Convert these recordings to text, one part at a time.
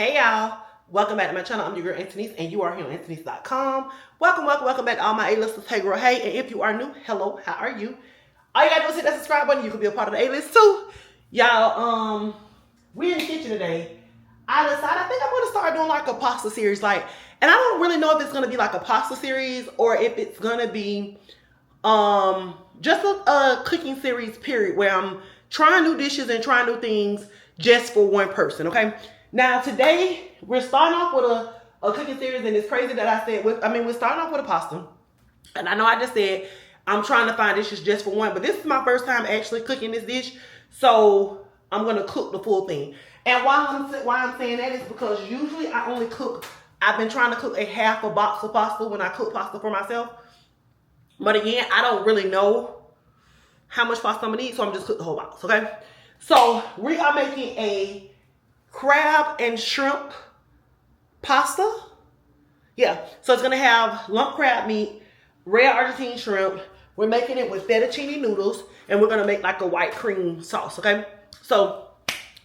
Hey y'all, welcome back to my channel. I'm your girl Antinese and you are here on Antinese.com. Welcome back to all my A-listers. Hey girl, hey, and if you are new, hello, how are you? All you gotta do is hit that subscribe button. You can be a part of the A-list too. Y'all, we're in the kitchen today. I decided I think I'm gonna start doing like a pasta series, and I don't really know if it's gonna be like a pasta series or if it's gonna be just a cooking series period where I'm trying new dishes and trying new things just for one person, okay? Now today we're starting off with a cooking series, and it's crazy that I said we're starting off with a pasta, and I know I just said I'm trying to find dishes just for one, but this is my first time actually cooking this dish, so I'm gonna cook the full thing. And why I'm saying that is because usually I've been trying to cook a half a box of pasta when I cook pasta for myself, but again I don't really know how much pasta I'm gonna need, so I'm just cook the whole box, okay? So we are making a crab and shrimp pasta. Yeah, so it's gonna have lump crab meat, red Argentine shrimp. We're making it with fettuccine noodles, and we're gonna make like a white cream sauce, okay? So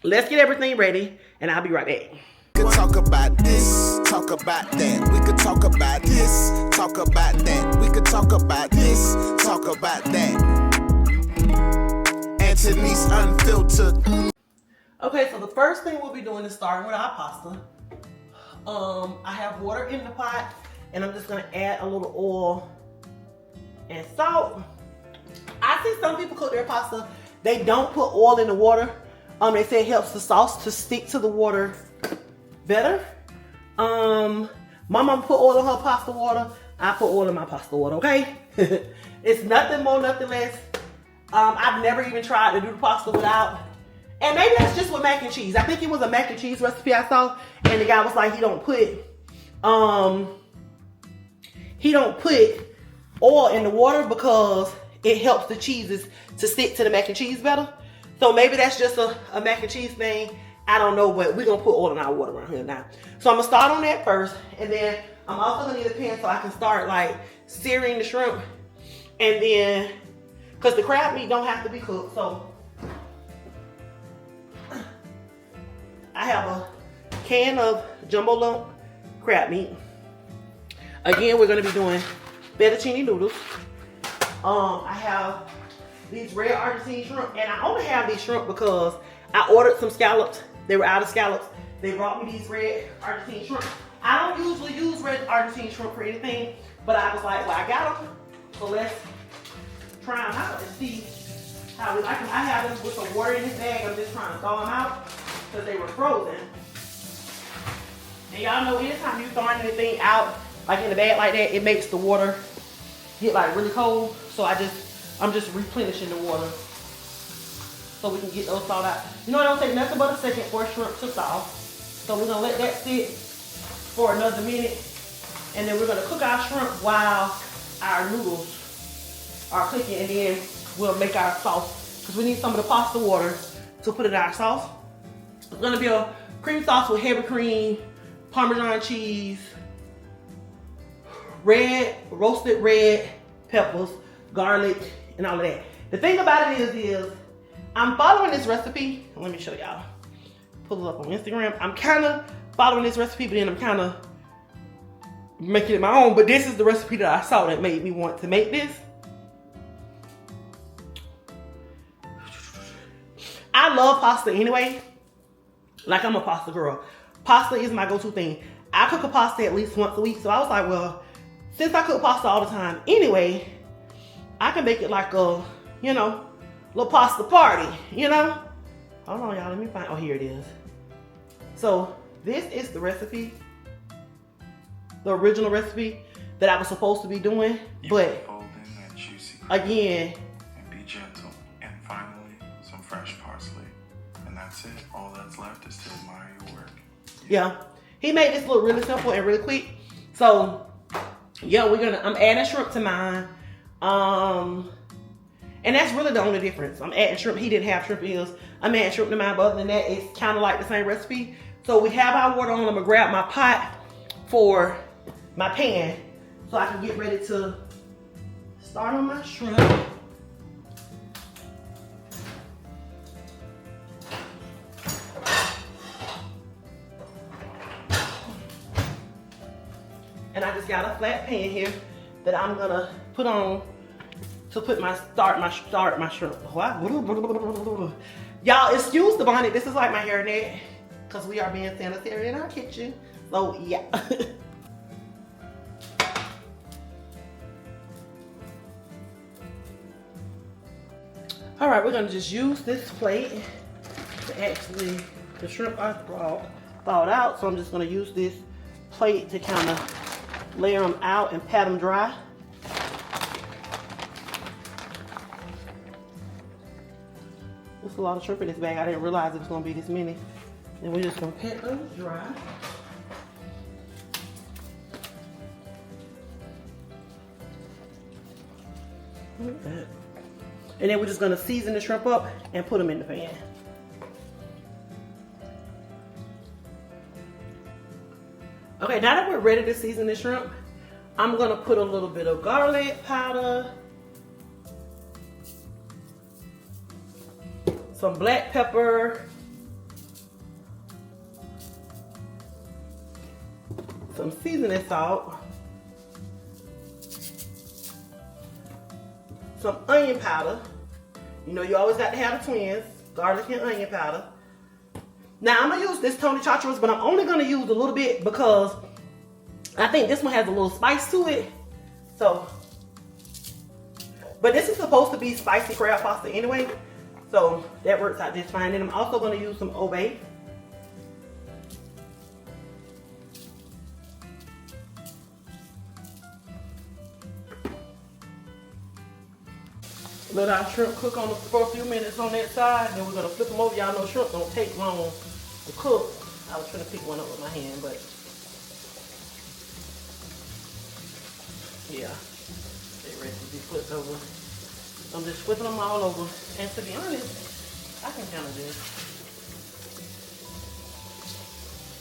let's get everything ready, and I'll be right back. We could talk about this, talk about that. We could talk about this, talk about that. We could talk about this, talk about that. Antinese Unfiltered. Okay, so the first thing we'll be doing is starting with our pasta. I have water in the pot, and I'm just gonna add a little oil and salt. I see some people cook their pasta, they don't put oil in the water. They say it helps the sauce to stick to the water better. My mom put oil in her pasta water. I put oil in my pasta water, okay? It's nothing more, nothing less. I've never even tried to do the pasta without. And maybe that's just with mac and cheese. I think it was a mac and cheese recipe I saw, and the guy was like, he don't put oil in the water because it helps the cheeses to stick to the mac and cheese better. So maybe that's just a mac and cheese thing. I don't know, but we're gonna put oil in our water around here now. So I'm gonna start on that first, and then I'm also gonna need a pan so I can start like searing the shrimp, and then because the crab meat don't have to be cooked, so I have a can of jumbo lump crab meat. Again, we're gonna be doing fettuccine noodles. I have these red Argentine shrimp, and I only have these shrimp because I ordered some scallops. They were out of scallops. They brought me these red Argentine shrimp. I don't usually use red Argentine shrimp for anything, but I was like, well, I got them, so let's try them out and see how we like them. I have them with some water in this bag. I'm just trying to thaw them out because they were frozen. And y'all know anytime you throwing anything out like in the bag like that, it makes the water get like really cold. So I'm just replenishing the water so we can get those thawed out. You know, it don't take nothing but a second for a shrimp to thaw. So we're gonna let that sit for another minute, and then we're gonna cook our shrimp while our noodles are cooking, and then we'll make our sauce because we need some of the pasta water to put in our sauce. It's gonna be a cream sauce with heavy cream, Parmesan cheese, roasted red peppers, garlic, and all of that. The thing about it is I'm following this recipe. Let me show y'all. Pull it up on Instagram. I'm kind of following this recipe, but then I'm kind of making it my own. But this is the recipe that I saw that made me want to make this. I love pasta anyway. Like, I'm a pasta girl. Pasta is my go-to thing. I cook a pasta at least once a week. So I was like, well, since I cook pasta all the time anyway, I can make it like a, little pasta party, Hold on, y'all, let me find, oh, here it is. So this is the recipe, the original recipe that I was supposed to be doing, but again, and be gentle, and finally some fresh parsley, and that's it. All that's left is to admire your work. Yeah, he made this look really simple and really quick. So yeah, I'm adding shrimp to mine. And that's really the only difference. I'm adding shrimp. He didn't have shrimp in his. I'm adding shrimp to mine, but other than that, it's kind of like the same recipe. So we have our water on. I'm gonna grab my pot for my pan so I can get ready to start on my shrimp. And I just got a flat pan here that I'm gonna put on to put my shrimp. Y'all excuse the bonnet. This is like my hairnet because we are being sanitary in our kitchen. So yeah. All right, we're gonna just use this plate to actually, the shrimp are thawed out, so I'm just gonna use this plate to kind of layer them out and pat them dry. There's a lot of shrimp in this bag. I didn't realize it was gonna be this many. And we're just gonna pat them dry. Look at that. And then we're just gonna season the shrimp up and put them in the pan. Okay, now that we're ready to season the shrimp, I'm gonna put a little bit of garlic powder, some black pepper, some seasoning salt, some onion powder. You know you always got to have the twins, garlic and onion powder. Now I'm gonna use this Tony Chacharas, but I'm only gonna use a little bit because I think this one has a little spice to it. So, but this is supposed to be spicy crab pasta anyway, so that works out just fine. And I'm also gonna use some Old Bay. Let our shrimp cook on for a few minutes on that side, then we're gonna flip them over. Y'all know shrimp don't take long to cook. I was trying to pick one up with my hand, but yeah, they ready to be flipped over. I'm just flipping them all over, and to be honest, I can kind of just.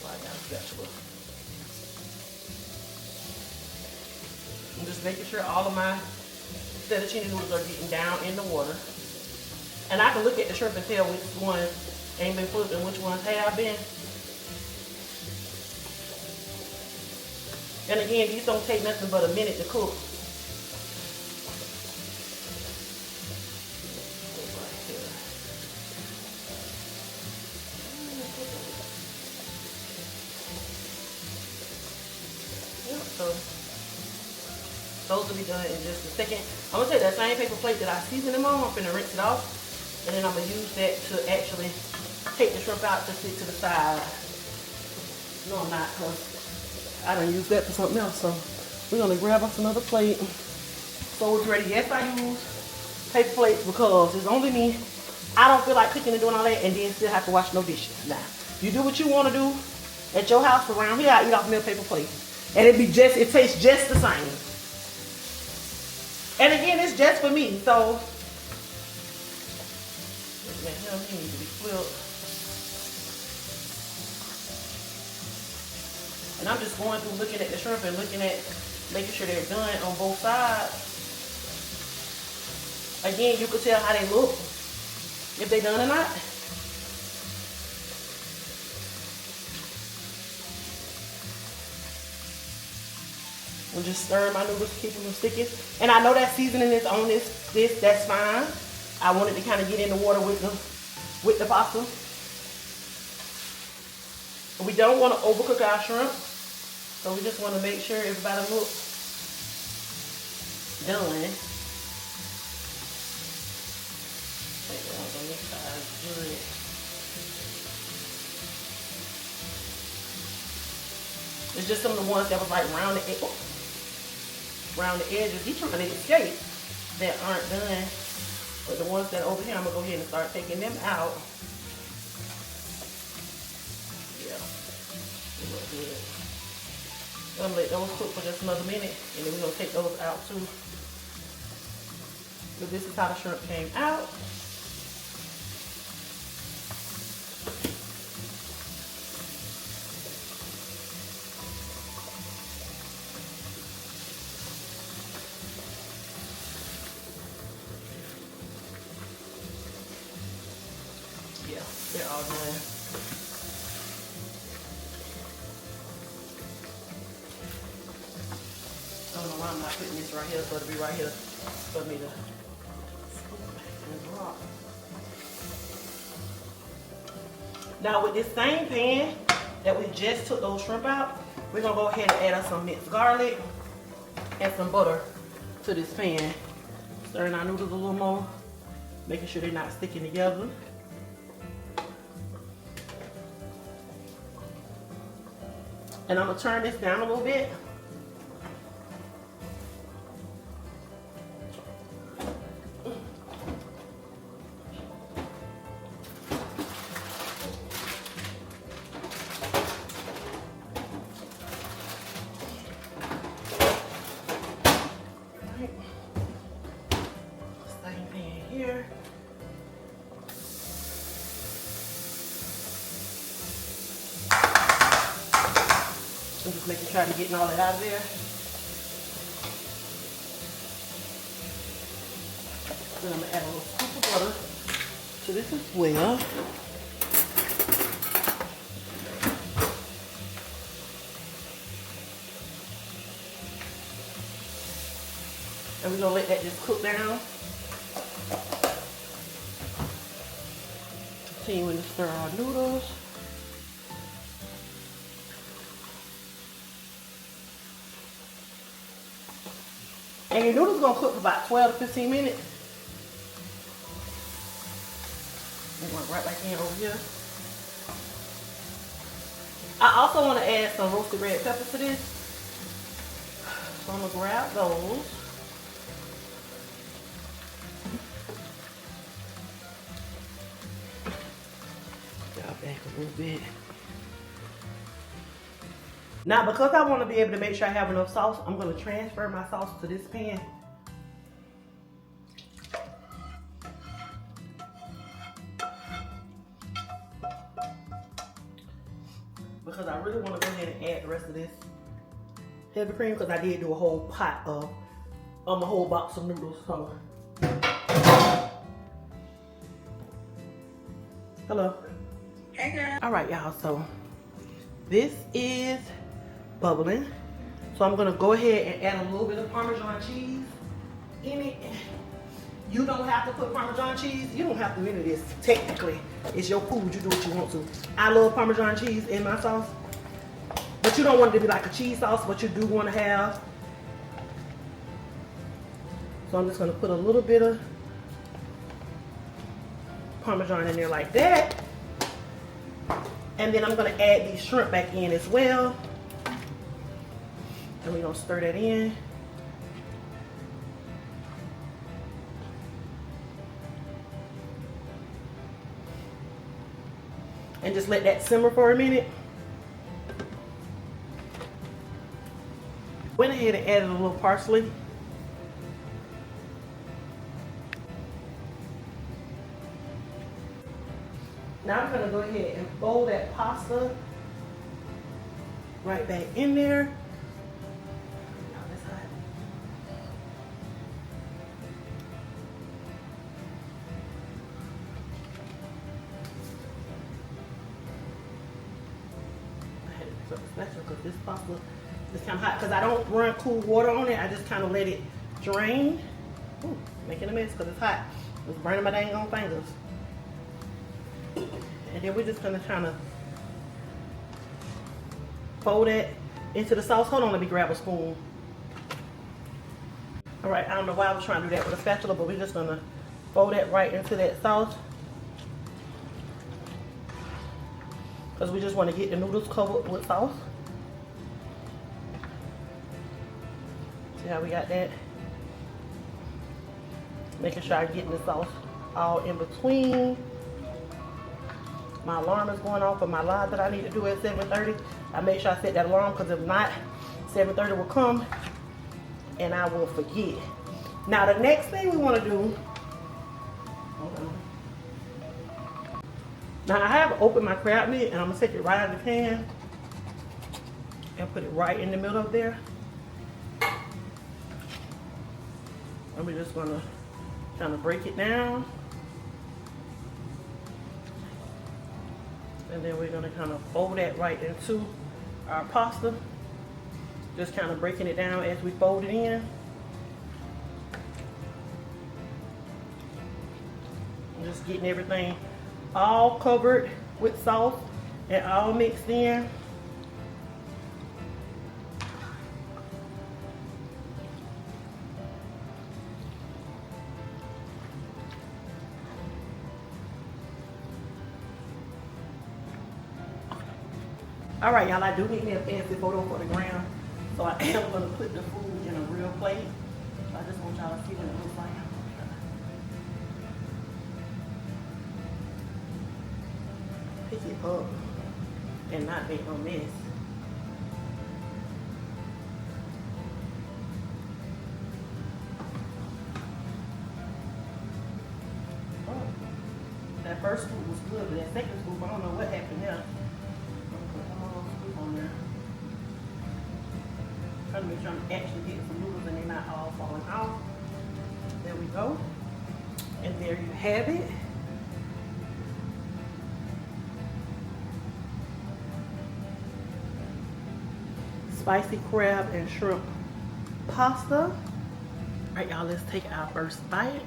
Well, I got a spatula. I'm just making sure all of my fettuccine noodles are getting down in the water. And I can look at the shrimp and tell which ones ain't been flipped and which ones have been. And again, these don't take nothing but a minute to cook. So those will be done in just a second. I'm gonna take that same paper plate that I seasoned them on, I'm gonna rinse it off, and then I'm gonna use that to actually take the shrimp out to stick to the side. No, I'm not, because I done use that for something else. So we're gonna grab us another plate. So it's ready. Yes, I use paper plates because it's only me. I don't feel like cooking and doing all that and then still have to wash no dishes. Now, you do what you want to do at your house. Around here, I eat off meal paper plates, and it tastes just the same. And again, it's just for me, so he needs to be flipped. And I'm just going through looking at the shrimp and looking at making sure they're done on both sides. Again, you can tell how they look, if they're done or not. I'm just stirring my noodles to keep them sticky. And I know that seasoning is on this, that's fine. I wanted to kind of get in the water with the pasta. We don't want to overcook our shrimp, so we just want to make sure everybody looks done. It's just some of the ones that was like round the edges. He's trying to escape that aren't done. But the ones that are over here, I'm gonna go ahead and start taking them out. Yeah, they look good. I'm gonna let those cook for just another minute, and then we're gonna take those out too. So this is how the shrimp came out. Yeah, they're all done. I'm not putting this right here, so it'll be right here for me to scoop and drop. Now with this same pan that we just took those shrimp out, we're gonna go ahead and add us some minced garlic and some butter to this pan. Stirring our noodles a little more, making sure they're not sticking together. And I'm gonna turn this down a little bit. Same pan here. I'm just making sure I'm getting all that out of there. Then I'm gonna add a little scoop of butter to this as well. And we're gonna let that just cook down. Continuing to stir our noodles. And your noodles gonna cook for about 12 to 15 minutes. I'm going right back in over here. I also want to add some roasted red peppers to this. So I'm gonna grab those. Drop back a little bit. Now, because I want to be able to make sure I have enough sauce, I'm going to transfer my sauce to this pan. Because I really want to go ahead and add the rest of this heavy cream, because I did do a whole pot of, a whole box of noodles. So. Hello. Hey girl. All right, y'all, so this is bubbling. So I'm gonna go ahead and add a little bit of Parmesan cheese in it. You don't have to put Parmesan cheese. You don't have to do any of this. Technically, it's your food. You do what you want to. I love Parmesan cheese in my sauce, but you don't want it to be like a cheese sauce, but you do want to have. So I'm just gonna put a little bit of Parmesan in there like that. And then I'm gonna add these shrimp back in as well. And we're gonna stir that in. And just let that simmer for a minute. Went ahead and added a little parsley. Now I'm gonna go ahead and fold that pasta right back in there. Now that's hot. I had to pick up the spatula because this pasta is kind of hot, because I don't run cool water on it. I just kind of let it drain. Ooh, making a mess because it's hot. It's burning my dang on fingers. And then we're just gonna kind of fold it into the sauce. Hold on, let me grab a spoon. All right, I don't know why I was trying to do that with a spatula, but we're just gonna fold that right into that sauce. Because we just want to get the noodles covered with sauce. See how we got that? Making sure I'm getting the sauce all in between. My alarm is going off for my live that I need to do at 7:30. I make sure I set that alarm, because if not, 7:30 will come and I will forget. Now the next thing we want to do, hold on. Now I have opened my crab meat, and I'm gonna take it right out of the pan and put it right in the middle of there. And we're just gonna kind of break it down. And then we're gonna kind of fold that right into our pasta. Just kind of breaking it down as we fold it in. Just getting everything all covered with sauce and all mixed in. All right, y'all, I do need me a fancy photo for the gram. So I am gonna put the food in a real plate. So I just want y'all to see what it looks like. Pick it up and not make no mess. Oh, that first scoop was good, but that second scoop, I don't know what happened there. On there. Trying to make sure I'm actually getting some noodles and they're not all falling off. There we go. And there you have it. Spicy crab and shrimp pasta. All right, y'all, let's take our first bite.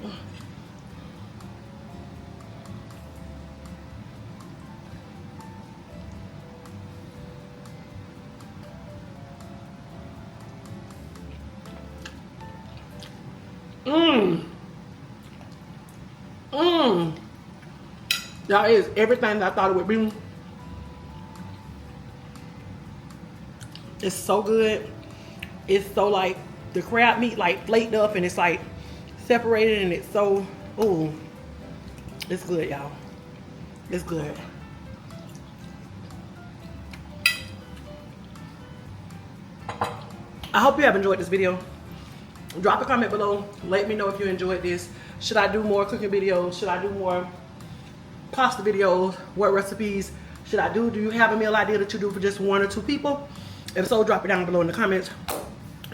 That is everything that I thought it would be. It's so good. It's so like the crab meat like flaked up and it's like separated and it's so, ooh, it's good, y'all. It's good. I hope you have enjoyed this video. Drop a comment below. Let me know if you enjoyed this. Should I do more cooking videos? Should I do more pasta videos? What recipes should I do? Do you have a meal idea that you do for just 1 or 2 people? If so, drop it down below in the comments.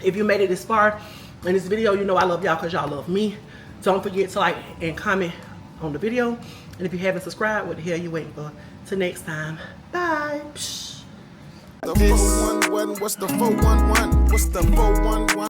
If you made it this far in this video, you know I love y'all because y'all love me. Don't forget to like and comment on the video. And if you haven't subscribed, what the hell you waiting for? Till next time. Bye. Psh. The 411, what's the 411? What's the 411?